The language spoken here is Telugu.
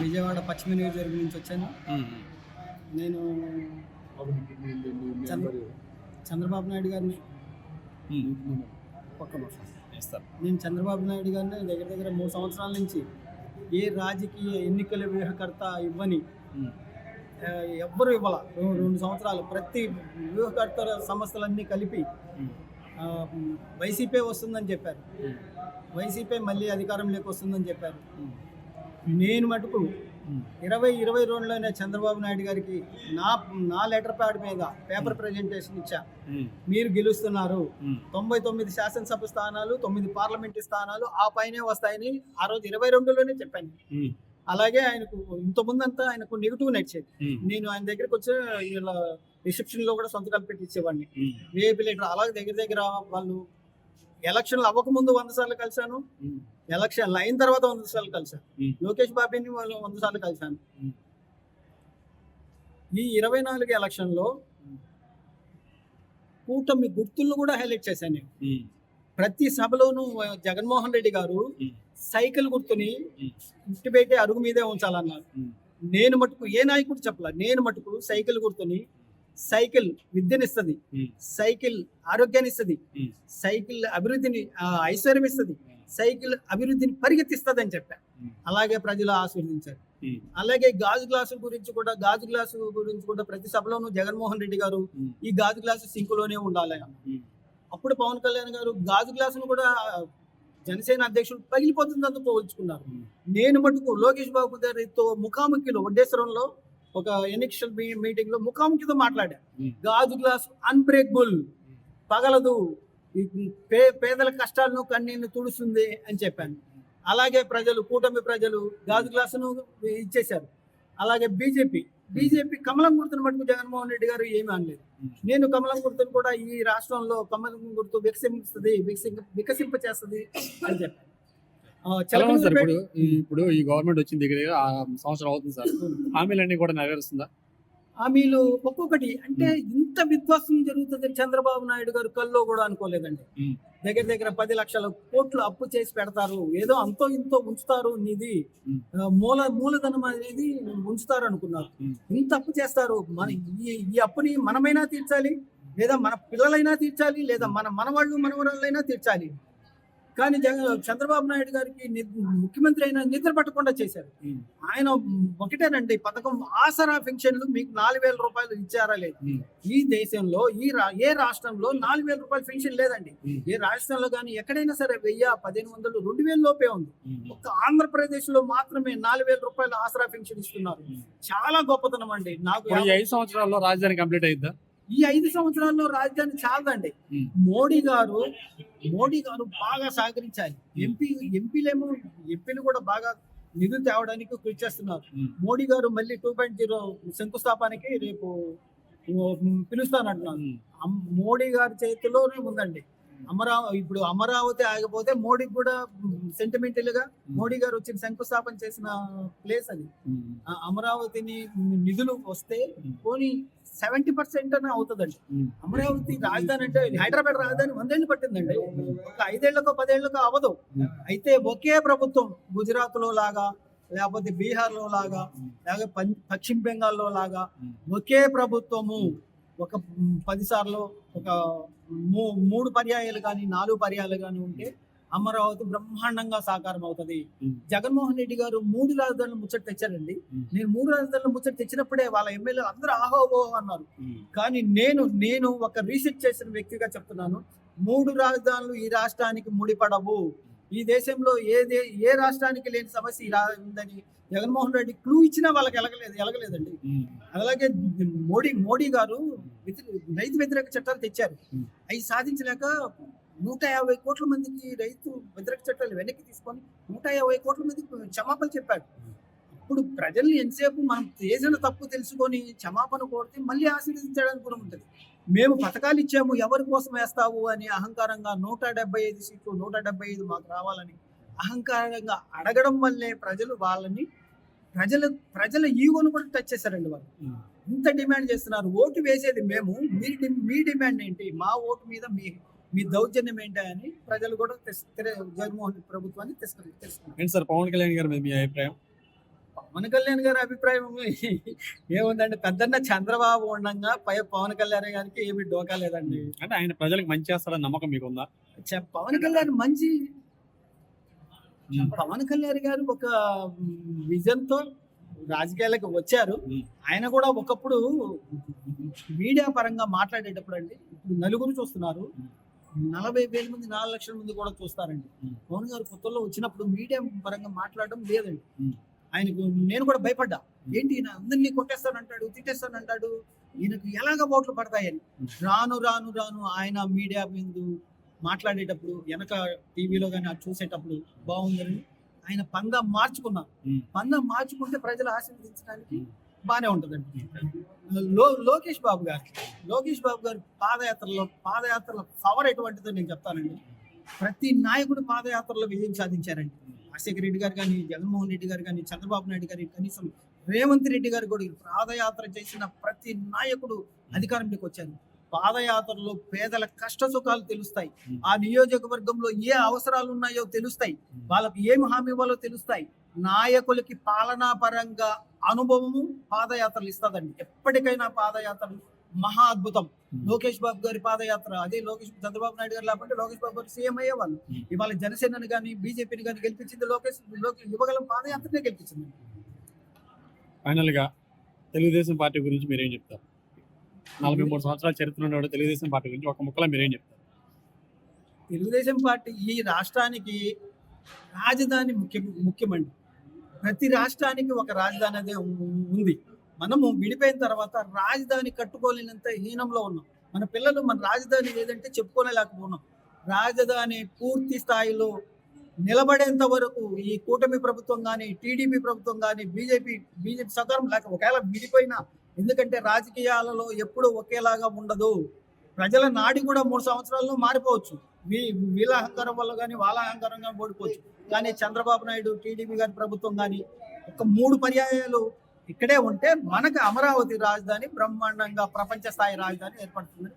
విజయవాడ పశ్చిమ నియోజకవర్గం నుంచి వచ్చాను. నేను చంద్రబాబు నాయుడు గారిని నేను చంద్రబాబు నాయుడు గారిని దగ్గర దగ్గర 3 సంవత్సరాల నుంచి ఏ రాజకీయ ఎన్నికల వ్యూహకర్త ఇవ్వని ఎవ్వరు ఇవ్వాల 2 సంవత్సరాలు ప్రతి వ్యూహకర్త సంస్థలన్నీ కలిపి వైసీపీ వస్తుందని చెప్పారు. వైసీపీ మళ్ళీ అధికారంలోకి వస్తుందని చెప్పారు. నేను మటుకు 2022లోనే చంద్రబాబు నాయుడు గారికి నా లెటర్ ప్యాడ్ మీద పేపర్ ప్రజెంటేషన్ ఇచ్చా. మీరు గెలుస్తున్నారు, 99 శాసనసభ స్థానాలు, 9 పార్లమెంటు స్థానాలు ఆ పైనే వస్తాయని ఆ రోజు 22లోనే చెప్పాను. అలాగే ఆయనకు ఇంతకుముందంతా ఆయనకు నెగిటివ్ నడిచేది. నేను ఆయన దగ్గరికి వచ్చి ఇలా రిసెప్షన్ లో కూడా సంతకాలు పెట్టి ఇచ్చేవాడిని. విఐపీ లీడర్ అలాగే దగ్గర దగ్గర వాళ్ళు ఎలక్షన్లు అవ్వకముందు 100 సార్లు కలిశాను, ఎలక్షన్లు అయిన తర్వాత 100 సార్లు కలిశాను. లోకేష్ బాబుని వాళ్ళు 100 సార్లు కలిశాను. ఈ 24 ఎలక్షన్లో కూటమి గుర్తులను కూడా హైలైట్ చేశాను నేను. ప్రతి సభలోనూ జగన్మోహన్ రెడ్డి గారు సైకిల్ గుర్తుని ఇంటి బయట అరుగు మీదే ఉంచాలన్నారు. నేను మటుకు ఏ నాయకుడు చెప్పలే, నేను మటుకు సైకిల్ గుర్తుని, సైకిల్ విద్యనిస్తుంది, సైకిల్ ఆరోగ్యాన్ని ఇస్తుంది, సైకిల్ అభివృద్ధిని ఐశ్వర్యం ఇస్తుంది, సైకిల్ అభివృద్ధిని పరిగెత్తిస్తుంది అని చెప్పా. అలాగే ప్రజలు ఆశీర్వదించారు. అలాగే గాజు గ్లాసు గురించి కూడా ప్రతి సభలోనూ జగన్మోహన్ రెడ్డి గారు ఈ గాజు గ్లాసు సింకులోనే ఉండాలి. అప్పుడు పవన్ కళ్యాణ్ గారు గాజు గ్లాసును కూడా జనసేన అధ్యక్షుడు పగిలిపోతుందంతా పోల్చుకున్నారు. నేను మటుకు లోకేష్ బాబు గారితో ముఖాముఖిలో వడ్డేశ్వరంలో ఒక ఎన్నికల్ మీటింగ్ లో ముఖాముఖితో మాట్లాడా. గాజు గ్లాసు అన్బ్రేకబుల్, పగలదు, పేదల కష్టాలను కన్నీళ్లు తుడుస్తుంది అని చెప్పాను. అలాగే కూటమి ప్రజలు గాజు గ్లాసును ఇచ్చేశారు. అలాగే బీజేపీ కమలం గుర్తును మటుకు జగన్మోహన్ రెడ్డి గారు ఏమీ అనలేదు. నేను కమలం గుర్తును కూడా ఈ రాష్ట్రంలో కమలం గుర్తు వికసింప చేస్తుంది అని చెప్పాను. ఇప్పుడు ఈ గవర్నమెంట్ వచ్చిన దగ్గర 6 సంవత్సరం అవుతుంది సార్, హామీలన్నీ కూడా నెరవేరుస్తుందా? హామీలు ఒక్కొక్కటి అంటే ఇంత విధ్వంసం జరుగుతుందని చంద్రబాబు నాయుడు గారు కల్లో కూడా అనుకోలేదండి. దగ్గర దగ్గర 10 లక్షల కోట్లు అప్పు చేసి పెడతారు, ఏదో అంతో ఇంతో ఉంచుతారు, నిధి మూలధనం అనేది ఉంచుతారు అనుకున్నారు. ఇంత అప్పు చేస్తారు. ఈ అప్పుని మనమైనా తీర్చాలి, లేదా మన పిల్లలైనా తీర్చాలి, లేదా మన మనవరాళ్ళైనా తీర్చాలి. కానీ చంద్రబాబు నాయుడు గారికి ముఖ్యమంత్రి అయినా నిద్ర పట్టకుండా చేశారు. ఆయన ఒకటేనండి పథకం, ఆసరా పెన్షన్లు మీకు 4,000 రూపాయలు ఇచ్చారా లేదు. ఈ దేశంలో ఏ రాష్ట్రంలో 4,000 రూపాయల పెన్షన్ లేదండి. ఏ రాష్ట్రంలో కానీ ఎక్కడైనా సరే 1000, 1,500, 2,000 లోపే ఉంది. ఒక్క ఆంధ్రప్రదేశ్ లో మాత్రమే 4,000 రూపాయలు ఆసరా పెన్షన్ ఇస్తున్నారు. చాలా గొప్పతనం అండి. నాకు 5 సంవత్సరాల్లో రాజధాని కంప్లీట్ అయిందా? ఈ 5 సంవత్సరాల్లో రాజధాని చాలదండి. మోడీ గారు బాగా సహకరించాలి. ఎంపీలు కూడా బాగా నిధులు తేవడానికి కృషి చేస్తున్నారు. మోడీ గారు మళ్ళీ 2.0 శంకుస్థాపనకి రేపు పిలుస్తానంటున్నారు. మోడీ గారి చేతిలోనే ఉందండి ఇప్పుడు అమరావతి ఆగిపోతే మోడీకి కూడా సెంటిమెంటల్ గా మోడీ గారు వచ్చిన శంకుస్థాపన చేసిన ప్లేస్ అది. అమరావతిని నిధులు వస్తే పోనీ 70% అనే అవుతుందండి. అమరావతి రాజధాని అంటే హైదరాబాద్ రాజధాని 100 ఏళ్ళు పట్టిందండి. ఒక 5 ఏళ్లకో 10 ఏళ్లకో అవ్వదు. అయితే ఒకే ప్రభుత్వం గుజరాత్ లో లాగా, లేకపోతే బీహార్ లో లాగా, లేకపోతే పశ్చిమ బెంగాల్లో లాగా ఒకే ప్రభుత్వము ఒక 10 సార్లు ఒక 3 పర్యాయాలు కానీ 4 పర్యాయాలు కానీ ఉంటే అమరావతి బ్రహ్మాండంగా సాకారం అవుతుంది. జగన్మోహన్ రెడ్డి గారు 3 రాజధానులు ముచ్చట తెచ్చారండి. నేను 3 రాజధానులు ముచ్చట తెచ్చినప్పుడే వాళ్ళ ఎమ్మెల్యేలు అందరూ ఆహోహో అన్నారు. కానీ నేను ఒక రీసెర్చ్ చేసిన వ్యక్తిగా చెప్తున్నాను, 3 రాజధానులు ఈ రాష్ట్రానికి ముడిపడవు. ఈ దేశంలో ఏ రాష్ట్రానికి లేని సమస్య ఉందని జగన్మోహన్ రెడ్డి క్లూ ఇచ్చినా వాళ్ళకి ఎలగలేదండి. అలాగే మోడీ గారు రైతు వ్యతిరేక చట్టాలు తెచ్చారు. అవి సాధించలేక 150 కోట్ల మందికి రైతు వ్యతిరేక చట్టాలు వెనక్కి తీసుకొని 150 కోట్ల మందికి క్షమాపణ చెప్పాడు. ఇప్పుడు ప్రజల్ని ఎంతసేపు మనం చేసిన తప్పు తెలుసుకొని క్షమాపణ కోరితే మళ్ళీ ఆశీర్వదించడానికి కూడా ఉంటుంది. మేము పథకాలు ఇచ్చాము, ఎవరి కోసం వేస్తావు అని అహంకారంగా 175 సీట్లు 175 మాకు రావాలని అహంకారంగా అడగడం వల్లే ప్రజలు వాళ్ళని ప్రజల ఈగోను కూడా టచ్ చేశారండి. వాళ్ళు ఇంత డిమాండ్ చేస్తున్నారు. ఓటు వేసేది మేము, మీ డిమాండ్ ఏంటి, మా ఓటు మీద మీ దౌర్జన్యం ఏంటి అని ప్రజలు కూడా జగన్మోహన్ ప్రభుత్వాన్ని తెలుసుకున్నారు. సార్ పవన్ కళ్యాణ్ గారు మీ అభిప్రాయం? పవన్ కళ్యాణ్ గారి అభిప్రాయం ఏముందండి, పెద్దన్న చంద్రబాబు ఉండగా పవన్ కళ్యాణ్ గారికి ఏమి డోకా లేదండి. అంటే ఆయన ప్రజలకు మంచి చేస్తాడని నమ్మకం మీకుందా? పవన్ కళ్యాణ్ మంచి, పవన్ కళ్యాణ్ గారు ఒక విజన్ తో రాజకీయాలకు వచ్చారు. ఆయన కూడా ఒకప్పుడు మీడియా పరంగా మాట్లాడేటప్పుడు అండి, ఇప్పుడు నలుగురు చూస్తున్నారు, 40,000 మంది 4 లక్షల మంది కూడా చూస్తారండి. పవన్ గారు కొత్తలో వచ్చినప్పుడు మీడియా పరంగా మాట్లాడడం లేదండి. ఆయనకు నేను కూడా భయపడ్డా, ఏంటి ఈయన అందరినీ కొట్టేస్తానంటాడు, తిట్టేస్తానంటాడు, ఈయనకు ఎలాగ ఓట్లు పడతాయని. రాను రాను రాను ఆయన మీడియా ముందు మాట్లాడేటప్పుడు, వెనక టీవీలో కానీ అది చూసేటప్పుడు బాగుందని ఆయన పందా మార్చుకున్నారు. పందా మార్చుకుంటే ప్రజలు ఆశీర్వదించడానికి బాగానే ఉంటుందండి. లోకేష్ బాబు గారు పాదయాత్రల పవర్ ఎటువంటిదో నేను చెప్తానండి. ప్రతి నాయకుడు పాదయాత్రలో విజయం సాధించారండి. రాజశేఖర రెడ్డి గారు కానీ, జగన్మోహన్ రెడ్డి గారు కానీ, చంద్రబాబు నాయుడు గారు, కనీసం రేవంత్ రెడ్డి గారు కూడా పాదయాత్ర చేసిన ప్రతి నాయకుడు అధికారంలోకి వచ్చారు. పాదయాత్రలో పేదల కష్ట సుఖాలు తెలుస్తాయి, ఆ నియోజకవర్గంలో ఏ అవసరాలు ఉన్నాయో తెలుస్తాయి, వాళ్ళకి ఏమి హామీ ఇవ్వాలో తెలుస్తాయి. నాయకులకి పాలనా పరంగా అనుభవము పాదయాత్రలు ఇస్తుందండి. ఎప్పటికైనా పాదయాత్రలు మహా అద్భుతం. లోకేష్ బాబు గారి పాదయాత్ర, అదే చంద్రబాబు నాయుడు గారు లేకపోతే లోకేష్ బాబు గారు సీఎం అయ్యేవాళ్ళు. ఇవాళ జనసేనని కానీ బీజేపీని కానీ గెలిపించింది లోకేష్ యువగలం పాదయాత్రనే గెలిపించింది. ఫైనల్ గా తెలుగుదేశం పార్టీ గురించి మీరేం చెప్తారు? 43 సంవత్సరాల చరిత్ర ఉన్నవాడు తెలుగుదేశం పార్టీ గురించి ఒక ముక్కలో మీరేం చెప్తారు? తెలుగుదేశం పార్టీ ఈ రాష్ట్రానికి రాజధాని ముఖ్యమండి. ప్రతి రాష్ట్రానికి ఒక రాజధాని అదే ఉంది. మనము విడిపోయిన తర్వాత రాజధాని కట్టుకోలేనంత హీనంలో ఉన్నాం. మన పిల్లలు మన రాజధాని ఏదంటే చెప్పుకోలేకపోతున్నాం. రాజధాని పూర్తి స్థాయిలో నిలబడేంత వరకు ఈ కూటమి ప్రభుత్వం కానీ, టీడీపీ ప్రభుత్వం కానీ, బీజేపీ సహకారం లేక ఒకవేళ విడిపోయినా, ఎందుకంటే రాజకీయాలలో ఎప్పుడూ ఒకేలాగా ఉండదు. ప్రజల నాడి కూడా 3 సంవత్సరాల్లో మారిపోవచ్చు. వీళ్ళ అహంకారం వల్ల కానీ వాళ్ళ అహంకారం కానీ ఓడిపోవచ్చు. కానీ చంద్రబాబు నాయుడు, టీడీపీ గారి ప్రభుత్వం కానీ ఒక 3 పర్యాయాలు ఇక్కడే ఉంటే మనకు అమరావతి రాజధాని బ్రహ్మాండంగా ప్రపంచ స్థాయి రాజధాని ఏర్పడుతుందని